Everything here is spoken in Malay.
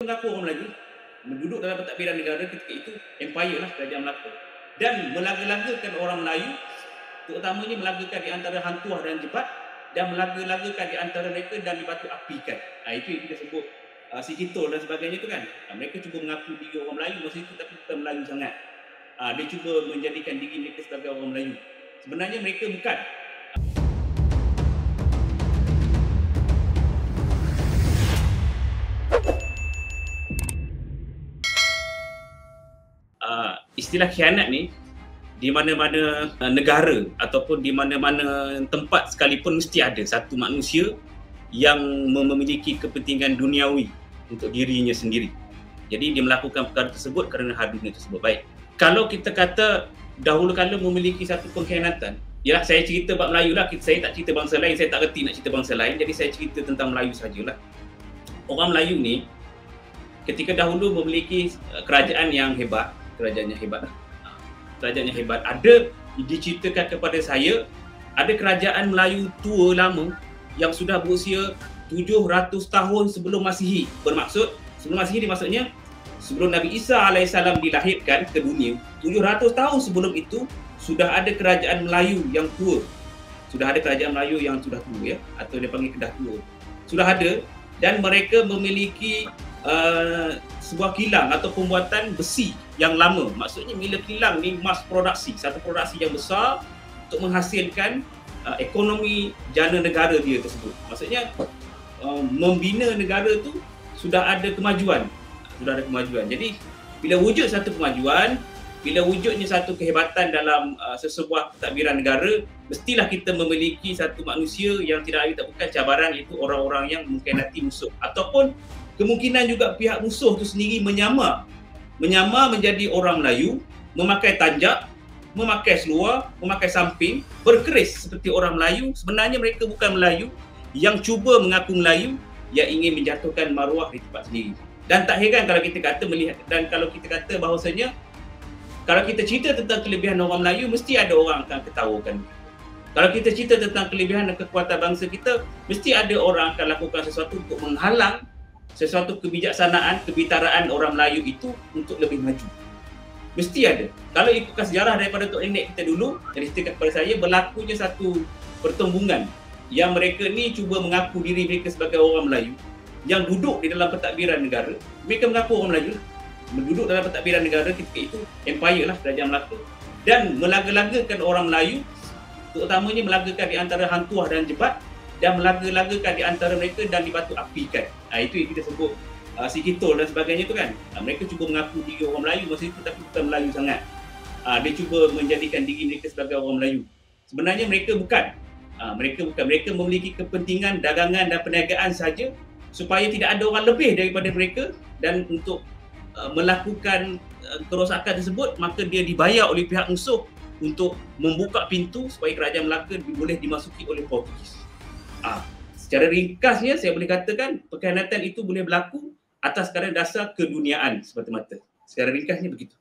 mengaku orang Melayu, menduduk dalam pentadbiran negara ketika itu, empire lah Kerajaan Melaka, dan melaga-lagakan orang Melayu, terutamanya melagakan di antara Hang Tuah dan Jebat, dan melaga-lagakan di antara mereka dan dibatu apikan. Itu yang kita sebut si Kitol dan sebagainya itu kan. Mereka cuba mengaku diri orang Melayu masa itu tapi bukan Melayu sangat. Dia cuba menjadikan diri mereka sebagai orang Melayu. Sebenarnya mereka bukan. Istilah khianat ni di mana-mana negara ataupun di mana-mana tempat sekalipun mesti ada satu manusia yang memiliki kepentingan duniawi untuk dirinya sendiri. Jadi dia melakukan perkara tersebut kerana hal dunia tersebut baik. Kalau kita kata dahulu kala memiliki satu pengkhianatan, yalah saya cerita bab Melayu lah, saya tak cerita bangsa lain, saya tak reti nak cerita bangsa lain, jadi saya cerita tentang Melayu sajalah. Orang Melayu ni ketika dahulu memiliki kerajaan yang hebat, kerajaan yang hebat. Ada diceritakan kepada saya, ada kerajaan Melayu tua lama yang sudah berusia 700 tahun sebelum Masihi. Bermaksud, sebelum Masihi ni maksudnya sebelum Nabi Isa AS dilahirkan ke dunia, 700 tahun sebelum itu sudah ada kerajaan Melayu yang tua. Sudah ada kerajaan Melayu yang sudah tua, ya, atau dia panggil Kedah Tua. Sudah ada, dan mereka memiliki sebuah kilang atau pembuatan besi yang lama. Maksudnya bila kilang ni mass produksi, satu produksi yang besar untuk menghasilkan ekonomi jana negara dia tersebut. Maksudnya membina negara tu sudah ada kemajuan. Jadi bila wujud satu kemajuan, bila wujudnya satu kehebatan dalam sesebuah pentadbiran negara, mestilah kita memiliki satu manusia yang tidak lain tak bukan cabaran, iaitu orang-orang yang mengkhianati musuh, ataupun kemungkinan juga pihak musuh itu sendiri menyamar menjadi orang Melayu, memakai tanjak, memakai seluar, memakai samping, berkeris seperti orang Melayu. Sebenarnya mereka bukan Melayu, yang cuba mengaku Melayu, yang ingin menjatuhkan maruah di tempat sendiri. Dan tak heran kalau kita kata melihat, dan kalau kita kata bahawasanya kalau kita cerita tentang kelebihan orang Melayu, mesti ada orang akan ketawakan. Kalau kita cerita tentang kelebihan dan kekuatan bangsa kita, mesti ada orang akan lakukan sesuatu untuk menghalang sesuatu kebijaksanaan, kebitaraan orang Melayu itu untuk lebih maju. Mesti ada. Kalau ikutkan sejarah daripada Tok Nenek kita dulu, yang diceritakan kepada saya, berlakunya satu pertembungan yang mereka ni cuba mengaku diri mereka sebagai orang Melayu yang duduk di dalam pentadbiran negara. Mereka mengaku orang Melayu, duduk dalam pentadbiran negara ketika itu, empire lah Kerajaan Melaka, dan melaga-lagakan orang Melayu, terutamanya melagakan di antara Hang Tuah dan Jebat, dan melaga-lagakan di antara mereka dan dibatu apikan. Itu yang kita sebut si Kitol dan sebagainya tu kan. Mereka cuba mengaku diri orang Melayu masa itu tapi bukan Melayu sangat. Dia cuba menjadikan diri mereka sebagai orang Melayu. Sebenarnya mereka bukan. Mereka memiliki kepentingan dagangan dan perniagaan saja supaya tidak ada orang lebih daripada mereka, dan untuk melakukan kerosakan tersebut, maka dia dibayar oleh pihak musuh untuk membuka pintu supaya Kerajaan Melaka boleh dimasuki oleh Portugis. Secara ringkasnya saya boleh katakan pengkhianatan itu boleh berlaku atas kadar dasar keduniaan semata-mata. Secara ringkasnya begitu.